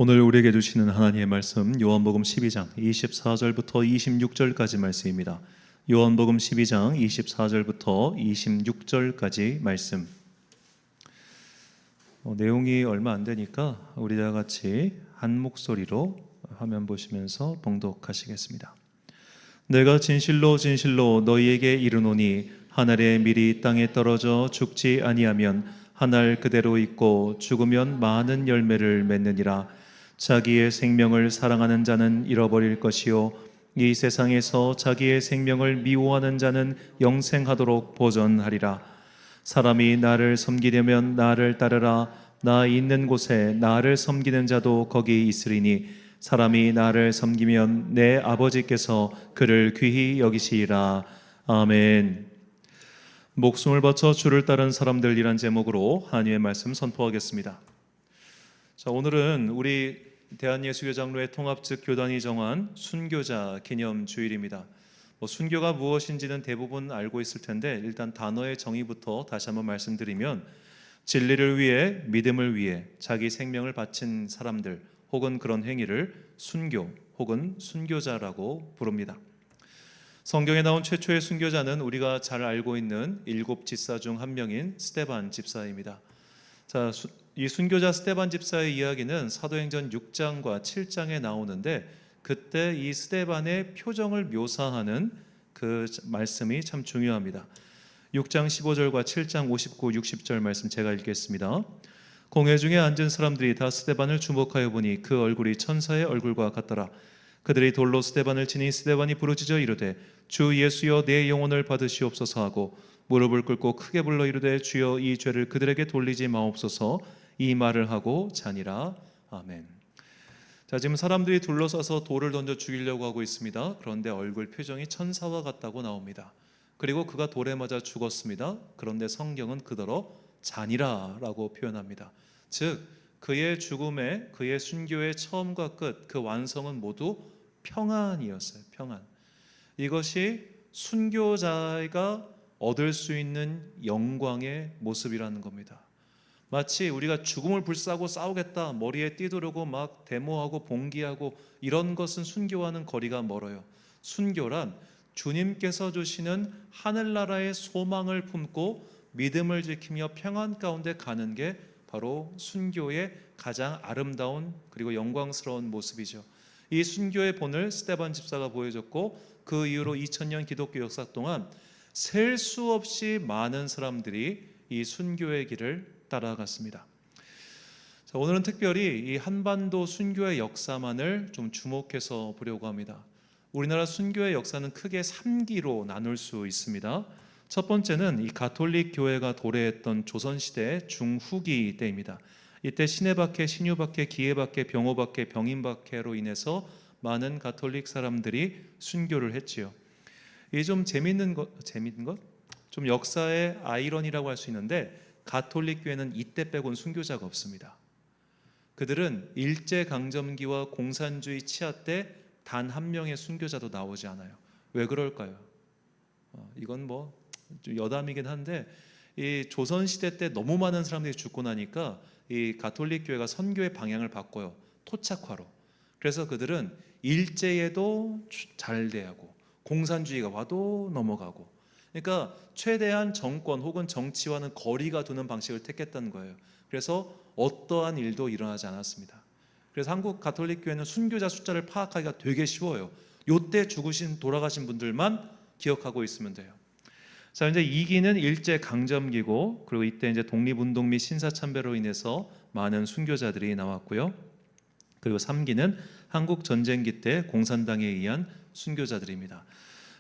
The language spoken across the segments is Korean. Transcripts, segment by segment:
오늘 우리에게 주시는 하나님의 말씀 요한복음 12장 24절부터 26절까지 말씀입니다. 요한복음 12장 24절부터 26절까지 말씀. 내용이 얼마 안 되니까 우리 다 같이 한 목소리로 화면 보시면서 봉독하시겠습니다. 내가 진실로 진실로 너희에게 이르노니 한 알의 밀이 땅에 떨어져 죽지 아니하면 한 알 그대로 있고 죽으면 많은 열매를 맺느니라. 자기의 생명을 사랑하는 자는 잃어버릴 것이요 이 세상에서 자기의 생명을 미워하는 자는 영생하도록 보존하리라. 사람이 나를 섬기려면 나를 따르라. 나 있는 곳에 나를 섬기는 자도 거기 있으리니 사람이 나를 섬기면 내 아버지께서 그를 귀히 여기시리라. 아멘. 목숨을 바쳐 주를 따른 사람들이란 제목으로 하나님의 말씀 선포하겠습니다. 자, 오늘은 우리 대한예수교장로회 통합 측 교단이 정한 순교자 기념 주일입니다. 순교가 무엇인지는 대부분 알고 있을 텐데 일단 단어의 정의부터 다시 한번 말씀드리면 진리를 위해 믿음을 위해 자기 생명을 바친 사람들 혹은 그런 행위를 순교 혹은 순교자라고 부릅니다. 성경에 나온 최초의 순교자는 우리가 잘 알고 있는 7 집사 중 한 명인 스데반 집사입니다. 자, 이 순교자 스데반 집사의 이야기는 사도행전 6장과 7장에 나오는데 그때 이 스데반의 표정을 묘사하는 그 말씀이 참 중요합니다. 6장 15절과 7장 59, 60절 말씀 제가 읽겠습니다. 공회 중에 앉은 사람들이 다 스데반을 주목하여 보니 그 얼굴이 천사의 얼굴과 같더라. 그들이 돌로 스데반을 치니 스데반이 부르짖어 이르되 주 예수여 내 영혼을 받으시옵소서 하고 무릎을 꿇고 크게 불러 이르되 주여 이 죄를 그들에게 돌리지 마옵소서 이 말을 하고 자니라. 아멘. 자, 지금 사람들이 둘러싸서 돌을 던져 죽이려고 하고 있습니다. 그런데 얼굴 표정이 천사와 같다고 나옵니다. 그리고 그가 돌에 맞아 죽었습니다. 그런데 성경은 그더러 자니라 라고 표현합니다. 즉 그의 죽음에 그의 순교의 처음과 끝 그 완성은 모두 평안이었어요. 평안. 이것이 순교자가 얻을 수 있는 영광의 모습이라는 겁니다. 마치 우리가 죽음을 불사하고 싸우겠다 머리에 띠두르고 막 데모하고 봉기하고 이런 것은 순교와는 거리가 멀어요. 순교란 주님께서 주시는 하늘나라의 소망을 품고 믿음을 지키며 평안 가운데 가는 게 바로 순교의 가장 아름다운 그리고 영광스러운 모습이죠. 이 순교의 본을 스데반 집사가 보여줬고 그 이후로 2000년 기독교 역사 동안 셀 수 없이 많은 사람들이 이 순교의 길을 따라갔습니다. 자, 오늘은 특별히 이 한반도 순교의 역사만을 좀 주목해서 보려고 합니다. 우리나라 순교의 역사는 크게 3기로 나눌 수 있습니다. 첫 번째는 이 가톨릭 교회가 도래했던 조선시대 중후기 때입니다. 이때 시내박해, 신유박해, 기해박해, 병호박해, 병인박해로 인해서 많은 가톨릭 사람들이 순교를 했지요. 이게 좀 재밌는 것? 좀 역사의 아이러니라고 할 수 있는데 가톨릭 교회는 이때 빼곤 순교자가 없습니다. 그들은 일제강점기와 공산주의 치하 때 단 한 명의 순교자도 나오지 않아요. 왜 그럴까요? 이건 뭐 여담이긴 한데 이 조선시대 때 너무 많은 사람들이 죽고 나니까 이 가톨릭 교회가 선교의 방향을 바꿔요. 토착화로. 그래서 그들은 일제에도 잘 대하고 공산주의가 와도 넘어가고 그러니까 최대한 정권 혹은 정치와는 거리가 두는 방식을 택했다는 거예요. 그래서 어떠한 일도 일어나지 않았습니다. 그래서 한국 가톨릭 교회는 순교자 숫자를 파악하기가 되게 쉬워요. 요때 죽으신 돌아가신 분들만 기억하고 있으면 돼요. 자, 이제 2기는 일제 강점기고 그리고 이때 이제 독립운동 및 신사참배로 인해서 많은 순교자들이 나왔고요. 그리고 3기는 한국 전쟁기 때 공산당에 의한 순교자들입니다.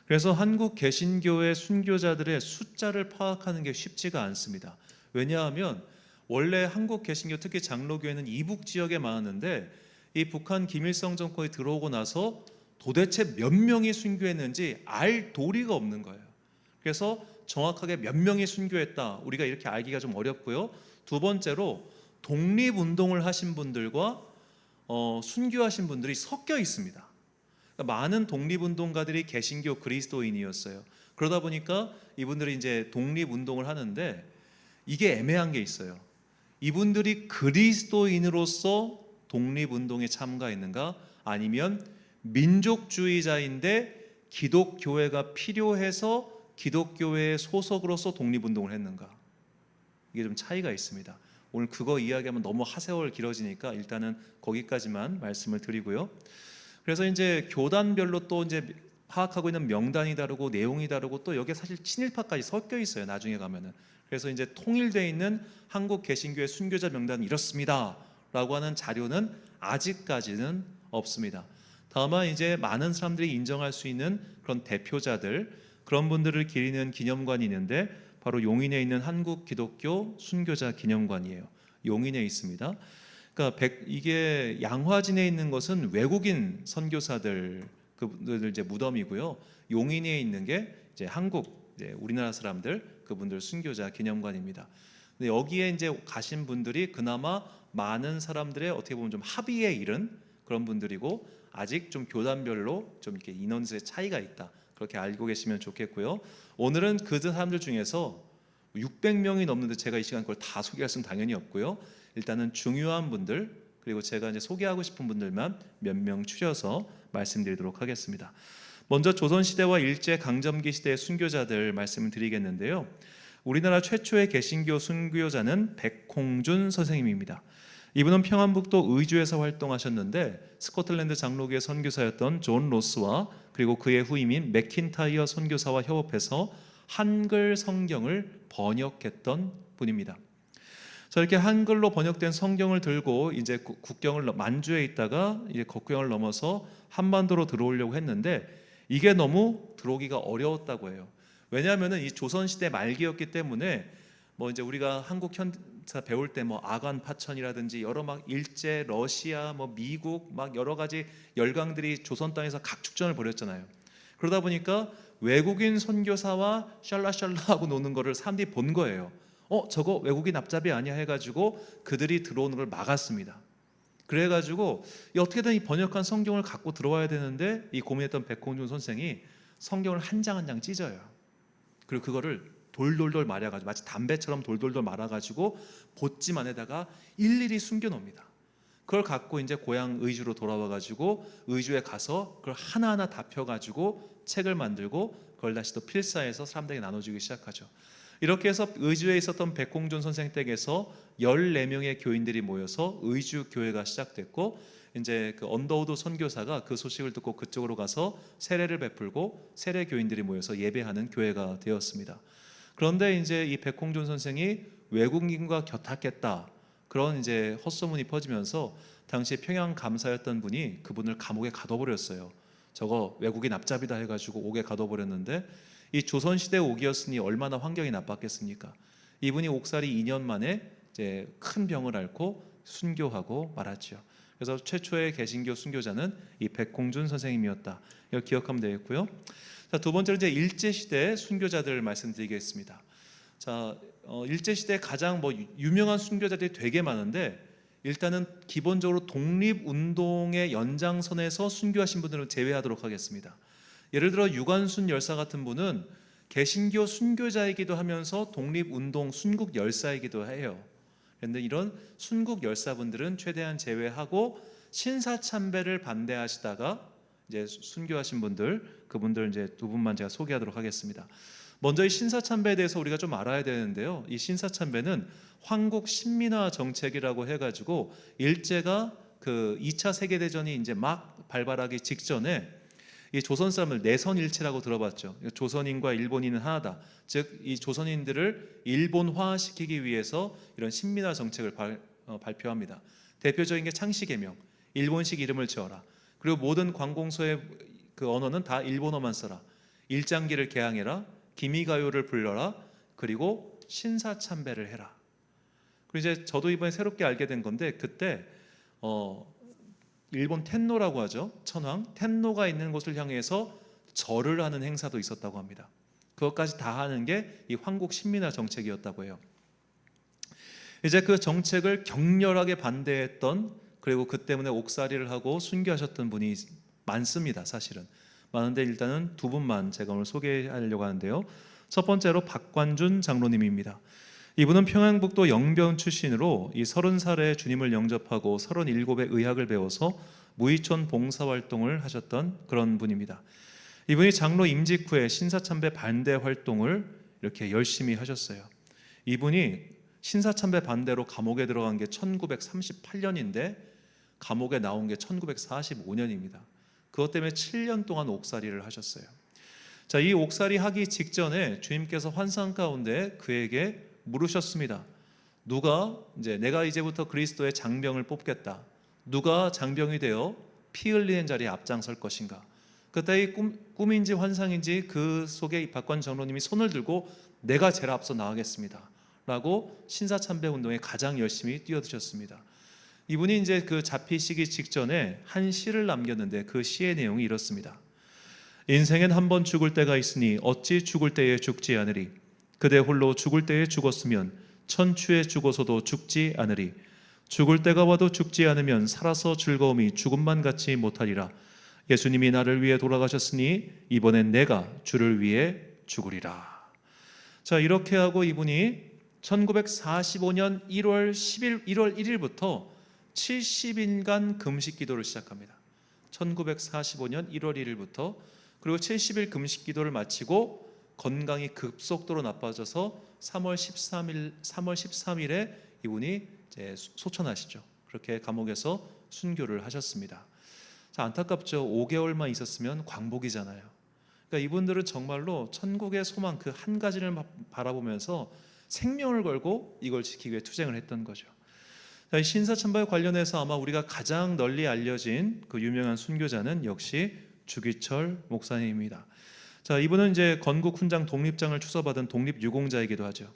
그래서 한국 개신교의 순교자들의 숫자를 파악하는 게 쉽지가 않습니다. 왜냐하면 원래 한국 개신교 특히 장로교회는 이북 지역에 많았는데 이 북한 김일성 정권이 들어오고 나서 도대체 몇 명이 순교했는지 알 도리가 없는 거예요. 그래서 정확하게 몇 명이 순교했다 우리가 이렇게 알기가 좀 어렵고요. 두 번째로 독립운동을 하신 분들과 순교하신 분들이 섞여 있습니다. 그러니까 많은 독립운동가들이 개신교 그리스도인이었어요. 그러다 보니까 이분들이 이제 독립운동을 하는데 이게 애매한 게 있어요. 이분들이 그리스도인으로서 독립운동에 참가했는가? 아니면 민족주의자인데 기독교회가 필요해서 기독교회의 소속으로서 독립운동을 했는가? 이게 좀 차이가 있습니다. 오늘 그거 이야기하면 너무 하세월 길어지니까 일단은 거기까지만 말씀을 드리고요. 그래서 이제 교단별로 또 이제 파악하고 있는 명단이 다르고 내용이 다르고 또 여기에 사실 친일파까지 섞여 있어요. 나중에 가면은. 그래서 이제 통일되어 있는 한국 개신교회 순교자 명단은 이렇습니다라고 하는 자료는 아직까지는 없습니다. 다만 이제 많은 사람들이 인정할 수 있는 그런 대표자들, 그런 분들을 기리는 기념관이 있는데 바로 용인에 있는 한국 기독교 순교자 기념관이에요. 용인에 있습니다. 그러니까 이게 양화진에 있는 것은 외국인 선교사들 그분들 이제 무덤이고요. 용인에 있는 게 이제 한국 이제 우리나라 사람들 그분들 순교자 기념관입니다. 근데 여기에 이제 가신 분들이 그나마 많은 사람들의 어떻게 보면 좀 합의에 이른 그런 분들이고 아직 좀 교단별로 좀 이렇게 인원수의 차이가 있다. 그렇게 알고 계시면 좋겠고요. 오늘은 그 사람들 중에서 600명이 넘는데 제가 이 시간 그걸 다 소개할 수는 당연히 없고요. 일단은 중요한 분들 그리고 제가 이제 소개하고 싶은 분들만 몇 명 추려서 말씀드리도록 하겠습니다. 먼저 조선시대와 일제 강점기 시대의 순교자들 말씀을 드리겠는데요. 우리나라 최초의 개신교 순교자는 백홍준 선생님입니다. 이분은 평안북도 의주에서 활동하셨는데 스코틀랜드 장로교의 선교사였던 존 로스와 그리고 그의 후임인 맥킨타이어 선교사와 협업해서 한글 성경을 번역했던 분입니다. 자, 이렇게 한글로 번역된 성경을 들고 이제 국경을 만주에 있다가 이제 국경을 넘어서 한반도로 들어오려고 했는데 이게 너무 들어오기가 어려웠다고 해요. 왜냐하면은 이 조선 시대 말기였기 때문에 뭐 이제 우리가 한국 현사 배울 때 뭐 아간 파천이라든지 여러 막 일제, 러시아, 뭐 미국 막 여러 가지 열강들이 조선 땅에서 각축전을 벌였잖아요. 그러다 보니까 외국인 선교사와 샬라샬라하고 노는 거를 사람들이 본 거예요. 저거 외국인 앞잡이 아니야 해가지고 그들이 들어오는 걸 막았습니다. 그래가지고 어떻게든 이 번역한 성경을 갖고 들어와야 되는데 이 고민했던 백홍준 선생이 성경을 한 장 한 장 찢어요. 그리고 그거를 돌돌돌 말아가지고 마치 담배처럼 돌돌돌 말아가지고 보찜 안에다가 일일이 숨겨놓습니다. 그걸 갖고 이제 고향 의주로 돌아와가지고 의주에 가서 그걸 하나하나 다 펴가지고 책을 만들고 그걸 다시 또 필사해서 사람들에게 나눠주기 시작하죠. 이렇게 해서 의주에 있었던 백홍준 선생 댁에서 14명의 교인들이 모여서 의주 교회가 시작됐고 이제 그 언더우드 선교사가 그 소식을 듣고 그쪽으로 가서 세례를 베풀고 세례 교인들이 모여서 예배하는 교회가 되었습니다. 그런데 이제 이 백홍준 선생이 외국인과 곁탔겠다 그런 이제 헛소문이 퍼지면서 당시 평양 감사였던 분이 그분을 감옥에 가둬버렸어요. 저거 외국인 앞잡이다 해가지고 옥에 가둬버렸는데 이 조선시대 옥이었으니 얼마나 환경이 나빴겠습니까? 이분이 옥살이 2년 만에 이제 큰 병을 앓고 순교하고 말았죠. 그래서 최초의 개신교 순교자는 이 백홍준 선생님이었다. 이걸 기억하면 되겠고요. 자, 두 번째로 이제 일제 시대 순교자들 말씀드리겠습니다. 자, 일제 시대 가장 뭐 유명한 순교자들이 되게 많은데 일단은 기본적으로 독립운동의 연장선에서 순교하신 분들을 제외하도록 하겠습니다. 예를 들어 유관순 열사 같은 분은 개신교 순교자이기도 하면서 독립운동 순국 열사이기도 해요. 그런데 이런 순국 열사분들은 최대한 제외하고 신사참배를 반대하시다가 이제 순교하신 분들 그분들 이제 두 분만 제가 소개하도록 하겠습니다. 먼저 이 신사참배에 대해서 우리가 좀 알아야 되는데요. 이 신사참배는 황국 신민화 정책이라고 해가지고 일제가 그 2차 세계대전이 이제 막 발발하기 직전에 이 조선 사람을 내선일체라고 들어봤죠. 조선인과 일본인은 하나다. 즉 이 조선인들을 일본화시키기 위해서 이런 신민화 정책을 발표합니다. 대표적인 게 창씨개명, 일본식 이름을 지어라. 그리고 모든 관공서의 그 언어는 다 일본어만 써라. 일장기를 개항해라. 기미가요를 불러라. 그리고 신사참배를 해라. 그리고 이제 저도 이번에 새롭게 알게 된 건데 그때 일본 텐노라고 하죠. 천황 텐노가 있는 곳을 향해서 절을 하는 행사도 있었다고 합니다. 그것까지 다 하는 게 이 황국 신민화 정책이었다고 해요. 이제 그 정책을 격렬하게 반대했던 그리고 그 때문에 옥살이를 하고 순교하셨던 분이 많습니다. 사실은 많은데 일단은 두 분만 제가 오늘 소개하려고 하는데요. 첫 번째로 박관준 장로님입니다. 이분은 평양북도 영변 출신으로 이 30살에 주님을 영접하고 37에 의학을 배워서 무의촌 봉사활동을 하셨던 그런 분입니다. 이분이 장로 임직 후에 신사참배 반대 활동을 이렇게 열심히 하셨어요. 이분이 신사참배 반대로 감옥에 들어간 게 1938년인데 감옥에 나온 게 1945년입니다. 그것 때문에 7년 동안 옥살이를 하셨어요. 자, 이 옥살이 하기 직전에 주님께서 환상 가운데 그에게 물으셨습니다. 내가 이제부터 그리스도의 장병을 뽑겠다. 누가 장병이 되어 피 흘리는 자리에 앞장설 것인가? 그때 이 꿈인지 환상인지 그 속에 이 박관 장로님이 손을 들고 내가 제일 앞서 나가겠습니다 라고 신사참배 운동에 가장 열심히 뛰어드셨습니다. 이분이 이제 그 잡히시기 직전에 한 시를 남겼는데 그 시의 내용이 이렇습니다. 인생엔 한 번 죽을 때가 있으니 어찌 죽을 때에 죽지 않으리. 그대 홀로 죽을 때에 죽었으면 천추에 죽어서도 죽지 않으리. 죽을 때가 와도 죽지 않으면 살아서 즐거움이 죽음만 같지 못하리라. 예수님이 나를 위해 돌아가셨으니 이번엔 내가 주를 위해 죽으리라. 자, 이렇게 하고 이분이 1945년 1월 1일부터 70일간 금식 기도를 시작합니다. 1945년 1월 1일부터 그리고 70일 금식 기도를 마치고 건강이 급속도로 나빠져서 3월 13일에 이분이 이제 소천하시죠. 그렇게 감옥에서 순교를 하셨습니다. 자, 안타깝죠. 5개월만 있었으면 광복이잖아요. 그러니까 이분들은 정말로 천국의 소망 그 한 가지를 바라보면서 생명을 걸고 이걸 지키기 위해 투쟁을 했던 거죠. 자, 신사참배와 관련해서 아마 우리가 가장 널리 알려진 그 유명한 순교자는 역시 주기철 목사님입니다. 자, 이분은 이제 건국 훈장 독립장을 추서받은 독립유공자이기도 하죠.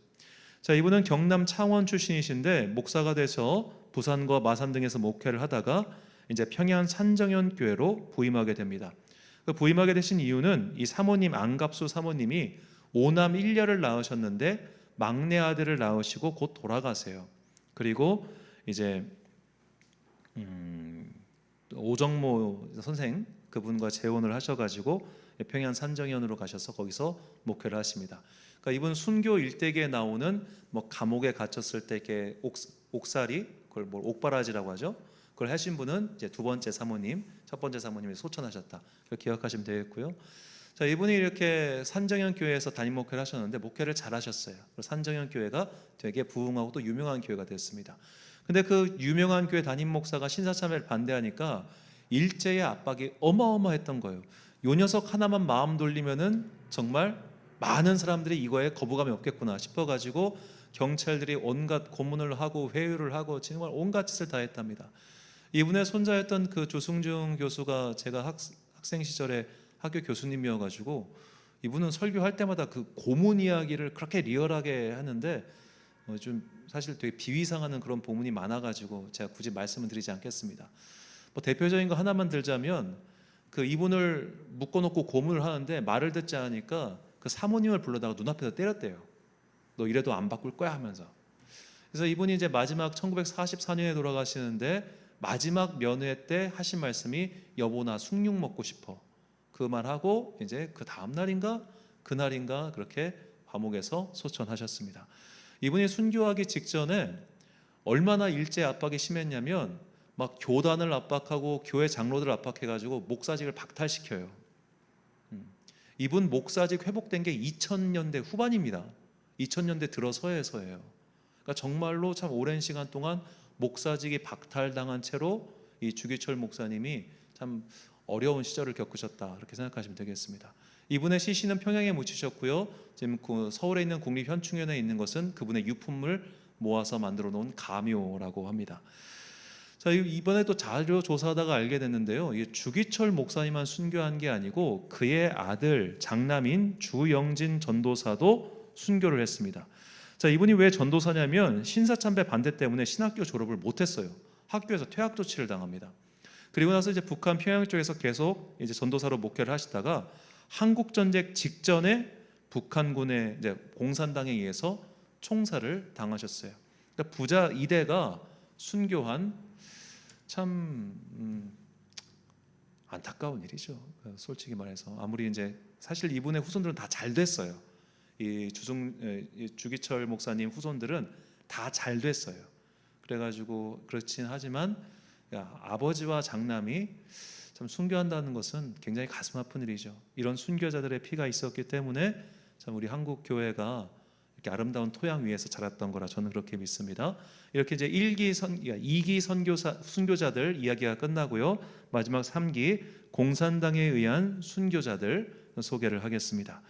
자, 이분은 경남 창원 출신이신데 목사가 돼서 부산과 마산 등에서 목회를 하다가 이제 평양 산정현 교회로 부임하게 됩니다. 그 부임하게 되신 이유는 이 사모님 안갑수 사모님이 5남 1녀를 낳으셨는데 막내 아들을 낳으시고 곧 돌아가세요. 그리고 이제 오정모 선생 그분과 재혼을 하셔가지고 평양 산정현으로 가셔서 거기서 목회를 하십니다. 그러니까 이분 순교 일대기에 나오는 뭐 감옥에 갇혔을 때 이렇게 옥살이 그걸 뭐 옥바라지라고 하죠. 그걸 하신 분은 이제 두 번째 사모님, 첫 번째 사모님이 소천하셨다. 그렇게 기억하시면 되겠고요. 자, 이분이 이렇게 산정현 교회에서 담임 목회를 하셨는데 목회를 잘하셨어요. 산정현 교회가 되게 부흥하고 또 유명한 교회가 됐습니다. 근데 그 유명한 교회 담임 목사가 신사참배를 반대하니까 일제의 압박이 어마어마했던 거예요. 요 녀석 하나만 마음 돌리면은 정말 많은 사람들이 이거에 거부감이 없겠구나 싶어가지고 경찰들이 온갖 고문을 하고 회유를 하고 정말 온갖 짓을 다 했답니다. 이분의 손자였던 그 조승중 교수가 제가 학생 시절에 학교 교수님이어가지고 이분은 설교할 때마다 그 고문 이야기를 그렇게 리얼하게 하는데 좀 사실 되게 비위상하는 그런 본문이 많아가지고 제가 굳이 말씀을 드리지 않겠습니다. 뭐 대표적인 거 하나만 들자면 그 이분을 묶어놓고 고문을 하는데 말을 듣지 않으니까 그 사모님을 불러다가 눈앞에서 때렸대요. 너 이래도 안 바꿀 거야 하면서. 그래서 이분이 이제 마지막 1944년에 돌아가시는데 마지막 면회 때 하신 말씀이 여보 나 숭늉 먹고 싶어. 그 말하고 이제 그 다음 날인가 그날인가 그렇게 감옥에서 소천하셨습니다. 이분이 순교하기 직전에 얼마나 일제 압박이 심했냐면 막 교단을 압박하고 교회 장로들을 압박해가지고 목사직을 박탈시켜요. 이분 목사직 회복된 게 2000년대 후반입니다. 2000년대 들어서에서예요. 그러니까 정말로 참 오랜 시간 동안 목사직이 박탈당한 채로 이 주기철 목사님이 참 어려운 시절을 겪으셨다 그렇게 생각하시면 되겠습니다. 이분의 시신은 평양에 묻히셨고요. 지금 서울에 있는 국립현충원에 있는 것은 그분의 유품을 모아서 만들어 놓은 가묘라고 합니다. 자, 이번에 또 자료 조사하다가 알게 됐는데요. 이게 주기철 목사님만 순교한 게 아니고 그의 아들 장남인 주영진 전도사도 순교를 했습니다. 자, 이분이 왜 전도사냐면 신사참배 반대 때문에 신학교 졸업을 못했어요. 학교에서 퇴학 조치를 당합니다. 그리고 나서 이제 북한 평양 쪽에서 계속 이제 전도사로 목회를 하시다가 한국 전쟁 직전에 북한군의 이제 공산당에 의해서 총살을 당하셨어요. 그러니까 부자 이대가 순교한 참 안타까운 일이죠. 솔직히 말해서 아무리 이제 사실 이분의 후손들은 다 잘 됐어요. 이 주기철 목사님 후손들은 다 잘 됐어요. 그래가지고 그렇긴 하지만 아버지와 장남이 참 순교한다는 것은 굉장히 가슴 아픈 일이죠. 이런 순교자들의 피가 있었기 때문에 참 우리 한국 교회가 이렇게 아름다운 토양 위에서 자랐던 거라 저는 그렇게 믿습니다. 이렇게 이제 2기 순교자들 이야기가 끝나고요. 마지막 3기 공산당에 의한 순교자들 소개를 하겠습니다.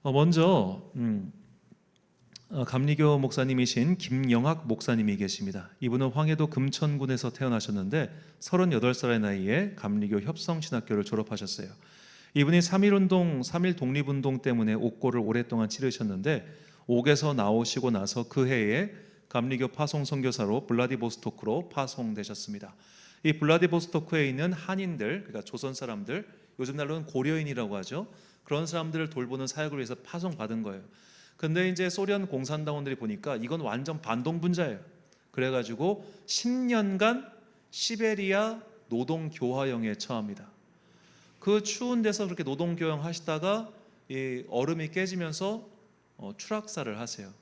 먼저 감리교 목사님이신 김영학 목사님이 계십니다. 이분은 황해도 금천군에서 태어나셨는데 38살의 나이에 감리교 협성신학교를 졸업하셨어요. 이분이 3.1운동, 3.1 독립운동 때문에 옥고를 오랫동안 치르셨는데 옥에서 나오시고 나서 그 해에 감리교 파송 선교사로 블라디보스토크로 파송되셨습니다. 이 블라디보스토크에 있는 한인들, 그러니까 조선 사람들, 요즘 날로는 고려인이라고 하죠. 그런 사람들을 돌보는 사역을 위해서 파송받은 거예요. 근데 이제 소련 공산당원들이 보니까 이건 완전 반동분자예요. 그래가지고 10년간 시베리아 노동교화형에 처합니다. 그 추운 데서 그렇게 노동교화 하시다가 이 얼음이 깨지면서 추락사를 하세요.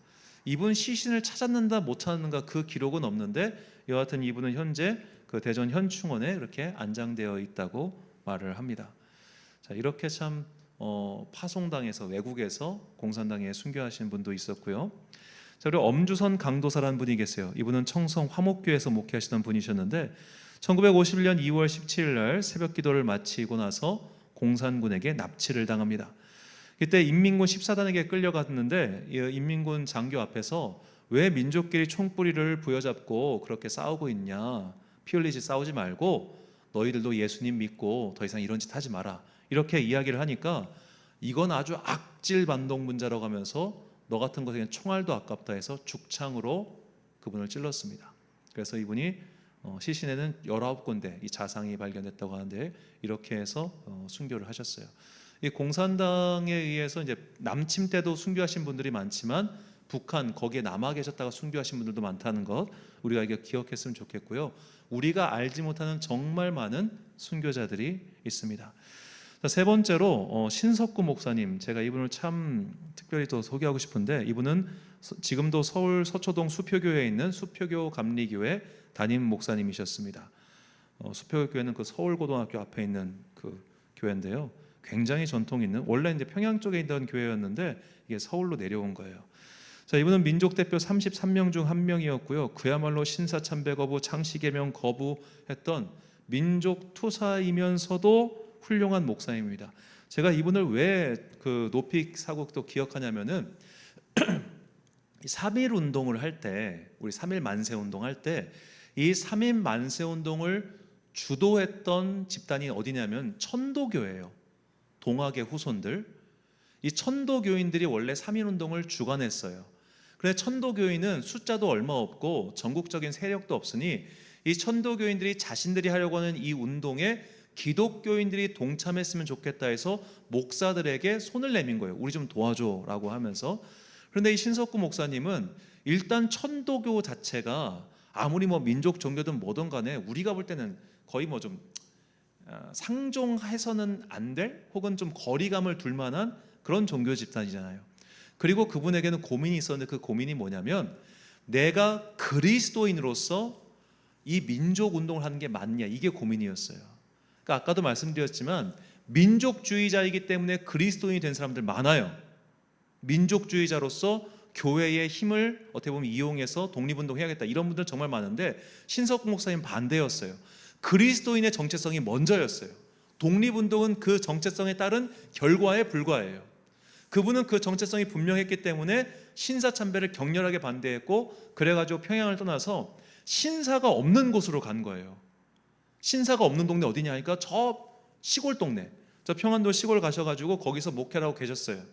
이분 시신을 찾았는가 못 찾았는가 그 기록은 없는데 여하튼 이분은 현재 그 대전 현충원에 이렇게 안장되어 있다고 말을 합니다. 자, 이렇게 참 파송당에서 외국에서 공산당에 순교하신 분도 있었고요. 자, 그리고 엄주선 강도사라는 분이 계세요. 이분은 청성 화목교에서 목회하시던 분이셨는데 1951년 2월 17일 날 새벽 기도를 마치고 나서 공산군에게 납치를 당합니다. 이때 인민군 14단에게 끌려갔는데 인민군 장교 앞에서 왜 민족끼리 총뿌리를 부여잡고 그렇게 싸우고 있냐, 피 흘리지 싸우지 말고 너희들도 예수님 믿고 더 이상 이런 짓 하지 마라, 이렇게 이야기를 하니까 이건 아주 악질 반동분자라고 하면서 너 같은 것에겐 총알도 아깝다 해서 죽창으로 그분을 찔렀습니다. 그래서 이분이 시신에는 19군데 이 자상이 발견됐다고 하는데 이렇게 해서 순교를 하셨어요. 이 공산당에 의해서 이제 남침 때도 순교하신 분들이 많지만 북한 거기에 남아 계셨다가 순교하신 분들도 많다는 것 우리가 이게 기억했으면 좋겠고요. 우리가 알지 못하는 정말 많은 순교자들이 있습니다. 자, 세 번째로 신석구 목사님, 제가 이분을 참 특별히 더 소개하고 싶은데 이분은 지금도 서울 서초동 수표교회에 있는 수표교 감리교회 담임 목사님이셨습니다. 수표교회는 그 서울고등학교 앞에 있는 그 교회인데요. 굉장히 전통 있는, 원래 이제 평양 쪽에 있던 교회였는데 이게 서울로 내려온 거예요. 자, 이분은 민족 대표 33명 중 한 명이었고요. 그야말로 신사참배 거부, 창시개명 거부했던 민족 투사이면서도 훌륭한 목사님입니다. 제가 이분을 왜 그 높이 사고 또 기억하냐면은 3.1 운동을 할 때, 우리 3.1 만세 운동 할 때 이 3.1 만세 운동을 주도했던 집단이 어디냐면 천도교예요. 동학의 후손들. 이 천도교인들이 원래 3.1 운동을 주관했어요. 그래서 천도교인은 숫자도 얼마 없고 전국적인 세력도 없으니 이 천도교인들이 자신들이 하려고 하는 이 운동에 기독교인들이 동참했으면 좋겠다 해서 목사들에게 손을 내민 거예요. 우리 좀 도와줘라고 하면서. 그런데 이 신석구 목사님은 일단 천도교 자체가 아무리 뭐 민족 종교든 뭐든 간에 우리가 볼 때는 거의 뭐 좀 상종해서는 안 될 혹은 좀 거리감을 둘 만한 그런 종교 집단이잖아요. 그리고 그분에게는 고민이 있었는데 그 고민이 뭐냐면 내가 그리스도인으로서 이 민족 운동을 하는 게 맞냐, 이게 고민이었어요. 그러니까 아까도 말씀드렸지만 민족주의자이기 때문에 그리스도인이 된 사람들 많아요. 민족주의자로서 교회의 힘을 어떻게 보면 이용해서 독립운동 해야겠다 이런 분들 정말 많은데 신석구 목사님 반대였어요. 그리스도인의 정체성이 먼저였어요. 독립운동은 그 정체성에 따른 결과에 불과해요. 그분은 그 정체성이 분명했기 때문에 신사참배를 격렬하게 반대했고 그래가지고 평양을 떠나서 신사가 없는 곳으로 간 거예요. 신사가 없는 동네 어디냐 하니까 저 시골 동네, 저 평안도 시골 가셔가지고 거기서 목회를 하고 계셨어요.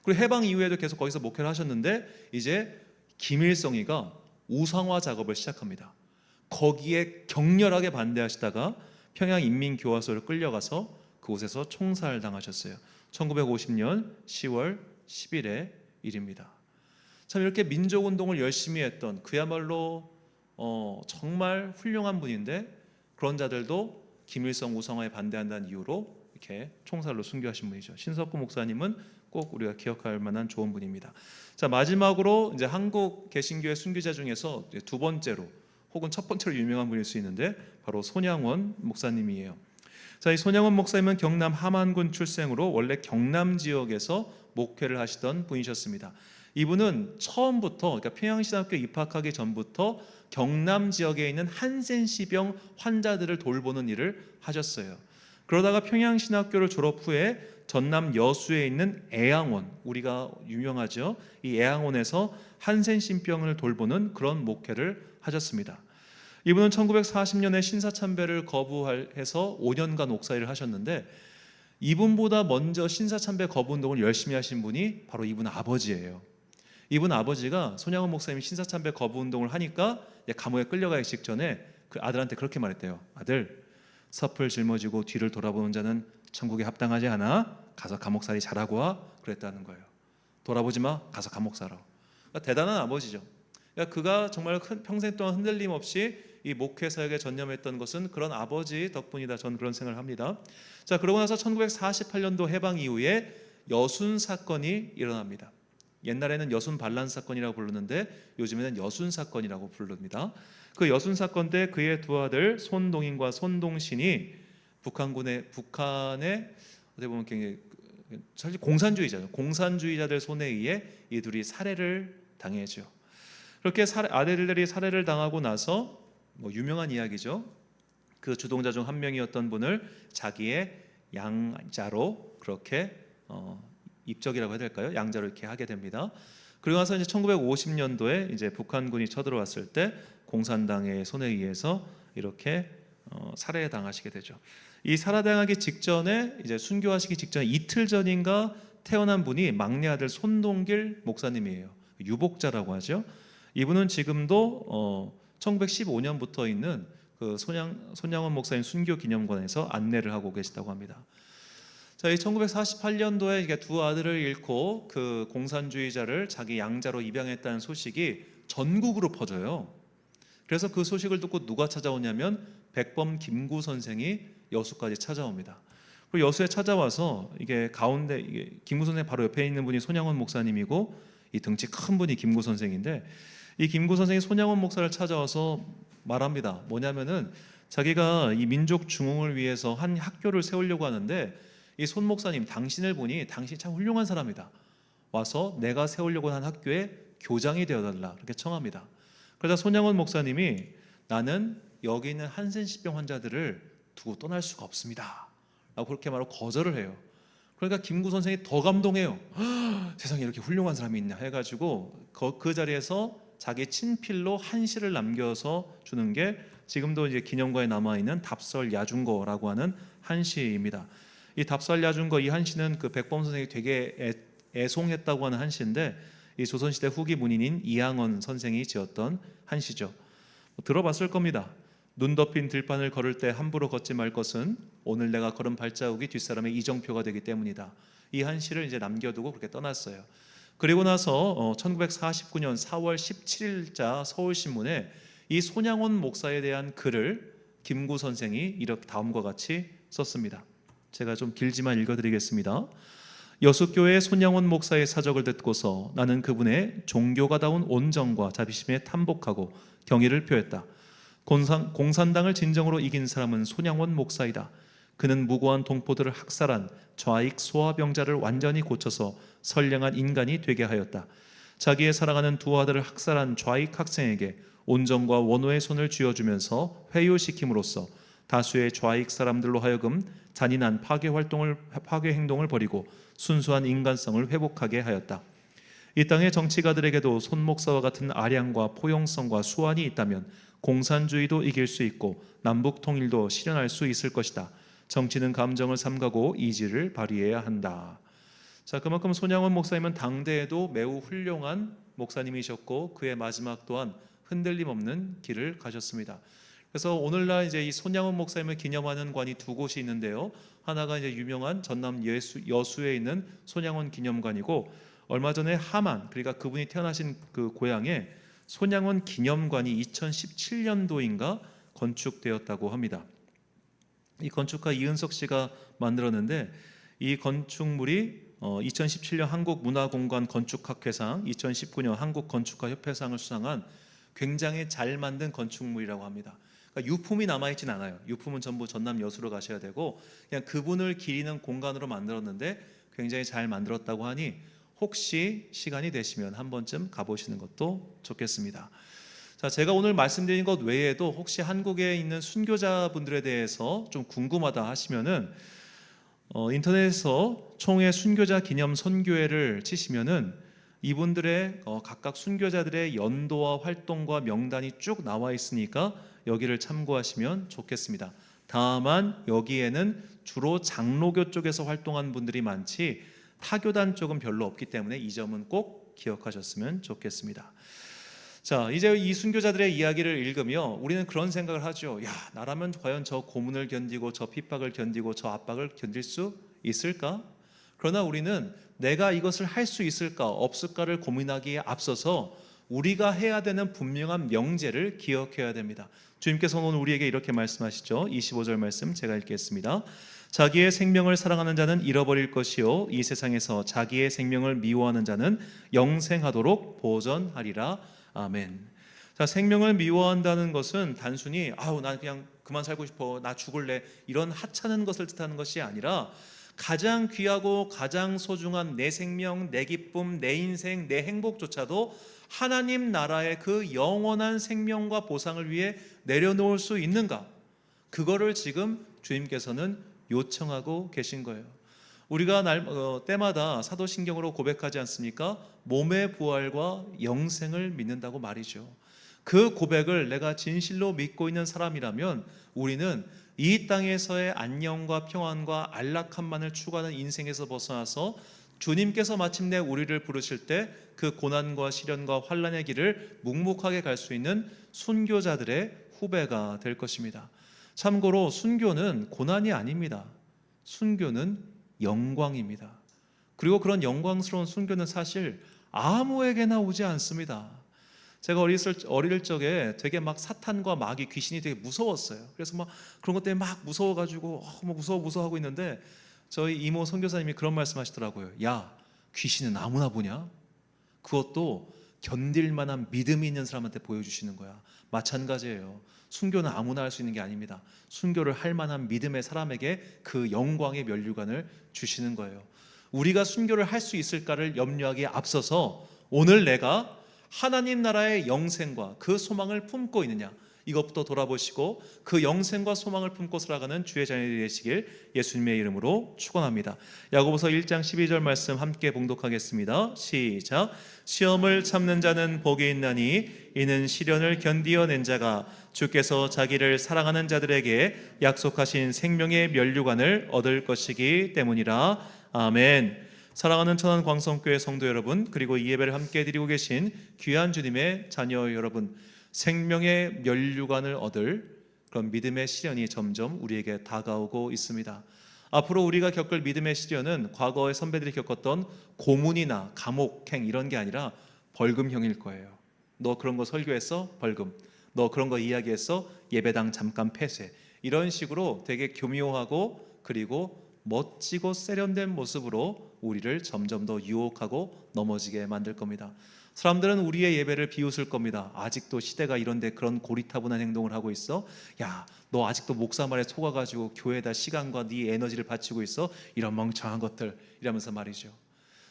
그리고 해방 이후에도 계속 거기서 목회를 하셨는데 이제 김일성이가 우상화 작업을 시작합니다. 거기에 격렬하게 반대하시다가 평양인민교화소를 끌려가서 그곳에서 총살당하셨어요. 1950년 10월 10일의 일입니다. 참 이렇게 민족운동을 열심히 했던 그야말로 정말 훌륭한 분인데 그런 자들도 김일성 우상화에 반대한다는 이유로 이렇게 총살로 순교하신 분이죠. 신석구 목사님은 꼭 우리가 기억할 만한 좋은 분입니다. 자, 마지막으로 이제 한국 개신교의 순교자 중에서 두 번째로 혹은 첫 번째로 유명한 분일 수 있는데 바로 손양원 목사님이에요. 자, 이 손양원 목사님은 경남 함안군 출생으로 원래 경남 지역에서 목회를 하시던 분이셨습니다. 이분은 처음부터, 그러니까 평양신학교에 입학하기 전부터 경남 지역에 있는 한센시병 환자들을 돌보는 일을 하셨어요. 그러다가 평양신학교를 졸업 후에 전남 여수에 있는 애양원, 우리가 유명하죠. 이 애양원에서 한센신병을 돌보는 그런 목회를 하셨습니다. 이분은 1940년에 신사참배를 거부해서 5년간 옥사일을 하셨는데, 이분보다 먼저 신사참배 거부운동을 열심히 하신 분이 바로 이분 아버지예요. 이분 아버지가 손양원 목사님이 신사참배 거부운동을 하니까 감옥에 끌려가기 직전에 그 아들한테 그렇게 말했대요. 아들, 섭을 짊어지고 뒤를 돌아보는 자는 천국에 합당하지 않아. 가서 감옥살이 잘하고 와. 그랬다는 거예요. 돌아보지 마. 가서 감옥 살아. 그러니까 대단한 아버지죠. 그러니까 그가 정말 평생 동안 흔들림 없이 이 목회 사역에 전념했던 것은 그런 아버지 덕분이다. 저는 그런 생각을 합니다. 자, 그러고 나서 1948년도 해방 이후에 여순 사건이 일어납니다. 옛날에는 여순 반란 사건이라고 부르는데 요즘에는 여순 사건이라고 부릅니다. 그 여순 사건 때 그의 두 아들 손동인과 손동신이 북한의 어떻게 보면 굉장히 사실 공산주의자들 손에 의해 이 둘이 살해를 당해죠. 그렇게 아들들이 살해를 당하고 나서 유명한 이야기죠. 그 주동자 중 한 명이었던 분을 자기의 양자로 그렇게 입적이라고 해야 될까요? 양자로 이렇게 하게 됩니다. 그리고 나서 이제 1950년도에 이제 북한군이 쳐들어왔을 때 공산당의 손에 의해서 이렇게 살해 당하시게 되죠. 이 살해당하기 직전에 이제 순교하시기 직전에 이틀 전인가 태어난 분이 막내 아들 손동길 목사님이에요. 유복자라고 하죠. 이분은 지금도 1915년부터 있는 그 손양원 목사님 순교 기념관에서 안내를 하고 계시다고 합니다. 자, 이 1948년도에 이게 두 아들을 잃고 그 공산주의자를 자기 양자로 입양했다는 소식이 전국으로 퍼져요. 그래서 그 소식을 듣고 누가 찾아오냐면 백범 김구 선생이 여수까지 찾아옵니다. 그리고 여수에 찾아와서 이게 가운데 김구 선생 바로 옆에 있는 분이 손양원 목사님이고 이 등치 큰 분이 김구 선생인데, 이 김구 선생이 손양원 목사를 찾아와서 말합니다. 뭐냐면은 자기가 이 민족 중흥을 위해서 한 학교를 세우려고 하는데 이 손 목사님, 당신을 보니 당신이 참 훌륭한 사람이다. 와서 내가 세우려고 한 학교에 교장이 되어달라. 그렇게 청합니다. 그러자 손양원 목사님이 나는 여기 있는 한센시병 환자들을 두고 떠날 수가 없습니다. 라고 그렇게 말하고 거절을 해요. 그러니까 김구 선생이 더 감동해요. 세상에 이렇게 훌륭한 사람이 있냐 해가지고 그 자리에서 자기 친필로 한시를 남겨서 주는 게 지금도 이제 기념관에 남아있는 답설 야중거라고 하는 한시입니다. 이 답설 야중거, 이 한시는 그 백범 선생이 되게 애송했다고 하는 한시인데 이 조선시대 후기 문인인 이항원 선생이 지었던 한시죠. 들어봤을 겁니다. 눈 덮인 들판을 걸을 때 함부로 걷지 말 것은 오늘 내가 걸은 발자국이 뒷사람의 이정표가 되기 때문이다. 이 한시를 이제 남겨두고 그렇게 떠났어요. 그리고 나서 1949년 4월 17일자 서울신문에 이 손양원 목사에 대한 글을 김구 선생이 이렇게 다음과 같이 썼습니다. 제가 좀 길지만 읽어드리겠습니다. 여수교회 손양원 목사의 사적을 듣고서 나는 그분의 종교가다운 온정과 자비심에 탐복하고 경의를 표했다. 공산당을 진정으로 이긴 사람은 손양원 목사이다. 그는 무고한 동포들을 학살한 좌익 소아병자를 완전히 고쳐서 선량한 인간이 되게 하였다. 자기의 사랑하는 두 아들을 학살한 좌익 학생에게 온정과 원호의 손을 쥐어주면서 회유시킴으로써 다수의 좌익 사람들로 하여금 잔인한 파괴 행동을 벌이고 순수한 인간성을 회복하게 하였다. 이 땅의 정치가들에게도 손 목사와 같은 아량과 포용성과 수완이 있다면 공산주의도 이길 수 있고 남북 통일도 실현할 수 있을 것이다. 정치는 감정을 삼가고 이지를 발휘해야 한다. 자, 그만큼 손양원 목사님은 당대에도 매우 훌륭한 목사님이셨고 그의 마지막 또한 흔들림 없는 길을 가셨습니다. 그래서 오늘날 이제 이 손양원 목사님을 기념하는 관이 두 곳이 있는데요. 하나가 이제 유명한 전남 여수에 있는 손양원 기념관이고, 얼마 전에 함안, 그러니까 그분이 태어나신 그 고향에 손양원 기념관이 2017년도인가 건축되었다고 합니다. 이 건축가 이은석 씨가 만들었는데 이 건축물이 2017년 한국문화공간 건축학회상, 2019년 한국건축가협회상을 수상한 굉장히 잘 만든 건축물이라고 합니다. 그러니까 유품이 남아있진 않아요. 유품은 전부 전남 여수로 가셔야 되고 그냥 그분을 기리는 공간으로 만들었는데 굉장히 잘 만들었다고 하니 혹시 시간이 되시면 한 번쯤 가보시는 것도 좋겠습니다. 자, 제가 오늘 말씀드린 것 외에도 혹시 한국에 있는 순교자분들에 대해서 좀 궁금하다 하시면은 인터넷에서 총회 순교자 기념 선교회를 치시면은 이분들의 각각 순교자들의 연도와 활동과 명단이 쭉 나와 있으니까 여기를 참고하시면 좋겠습니다. 다만 여기에는 주로 장로교 쪽에서 활동한 분들이 많지 타교단 쪽은 별로 없기 때문에 이 점은 꼭 기억하셨으면 좋겠습니다. 자, 이제 이 순교자들의 이야기를 읽으며 우리는 그런 생각을 하죠. 야, 나라면 과연 저 고문을 견디고 저 핍박을 견디고 저 압박을 견딜 수 있을까? 그러나 우리는 내가 이것을 할 수 있을까 없을까를 고민하기에 앞서서 우리가 해야 되는 분명한 명제를 기억해야 됩니다. 주님께서 오늘 우리에게 이렇게 말씀하시죠. 25절 말씀 제가 읽겠습니다. 자기의 생명을 사랑하는 자는 잃어버릴 것이요 이 세상에서 자기의 생명을 미워하는 자는 영생하도록 보전하리라. 아멘. 자, 생명을 미워한다는 것은 단순히 난 그냥 그만 살고 싶어, 나 죽을래, 이런 하찮은 것을 뜻하는 것이 아니라 가장 귀하고 가장 소중한 내 생명, 내 기쁨, 내 인생, 내 행복조차도 하나님 나라의 그 영원한 생명과 보상을 위해 내려놓을 수 있는가? 그거를 지금 주님께서는 요청하고 계신 거예요. 우리가 때마다 사도신경으로 고백하지 않습니까? 몸의 부활과 영생을 믿는다고 말이죠. 그 고백을 내가 진실로 믿고 있는 사람이라면 우리는 이 땅에서의 안녕과 평안과 안락함만을 추구하는 인생에서 벗어나서 주님께서 마침내 우리를 부르실 때 그 고난과 시련과 환난의 길을 묵묵하게 갈 수 있는 순교자들의 후배가 될 것입니다. 참고로 순교는 고난이 아닙니다. 순교는 영광입니다. 그리고 그런 영광스러운 순교는 사실 아무에게나 오지 않습니다. 제가 어릴 적에 되게 막 사탄과 마귀, 귀신이 되게 무서웠어요. 그래서 막 그런 것 때문에 막 무서워가지고 무서워하고 있는데 저희 이모 선교사님이 그런 말씀하시더라고요. 야, 귀신은 아무나 보냐? 그것도 견딜 만한 믿음이 있는 사람한테 보여주시는 거야. 마찬가지예요. 순교는 아무나 할 수 있는 게 아닙니다. 순교를 할 만한 믿음의 사람에게 그 영광의 면류관을 주시는 거예요. 우리가 순교를 할 수 있을까를 염려하기에 앞서서 오늘 내가 하나님 나라의 영생과 그 소망을 품고 있느냐, 이것부터 돌아보시고 그 영생과 소망을 품고 살아가는 주의 자녀들이 되시길 예수님의 이름으로 축원합니다. 야고보서 1장 12절 말씀 함께 봉독하겠습니다. 시작. 시험을 참는 자는 복이 있나니 이는 시련을 견디어낸 자가 주께서 자기를 사랑하는 자들에게 약속하신 생명의 면류관을 얻을 것이기 때문이라. 아멘. 사랑하는 천안 광성교회 성도 여러분, 그리고 이 예배를 함께 드리고 계신 귀한 주님의 자녀 여러분, 생명의 면류관을 얻을 그런 믿음의 시련이 점점 우리에게 다가오고 있습니다. 앞으로 우리가 겪을 믿음의 시련은 과거의 선배들이 겪었던 고문이나 감옥행 이런 게 아니라 벌금형일 거예요. 너 그런 거 설교했어? 벌금. 너 그런 거 이야기했어? 예배당 잠깐 폐쇄. 이런 식으로 되게 교묘하고 그리고 멋지고 세련된 모습으로 우리를 점점 더 유혹하고 넘어지게 만들 겁니다. 사람들은 우리의 예배를 비웃을 겁니다. 아직도 시대가 이런데 그런 고리타분한 행동을 하고 있어? 야, 너 아직도 목사 말에 속아가지고 교회에다 시간과 네 에너지를 바치고 있어? 이런 멍청한 것들, 이러면서 말이죠.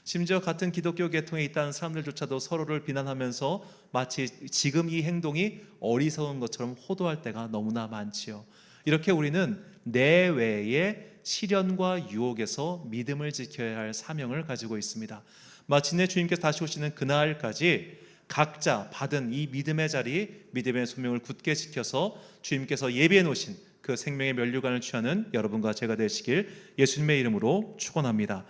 심지어 같은 기독교 계통에 있다는 사람들조차도 서로를 비난하면서 마치 지금 이 행동이 어리석은 것처럼 호도할 때가 너무나 많지요. 이렇게 우리는 내외의 시련과 유혹에서 믿음을 지켜야 할 사명을 가지고 있습니다. 마침내 주님께서 다시 오시는 그날까지 각자 받은 이 믿음의 자리, 믿음의 소명을 굳게 지켜서 주님께서 예비해 놓으신 그 생명의 면류관을 취하는 여러분과 제가 되시길 예수님의 이름으로 축원합니다.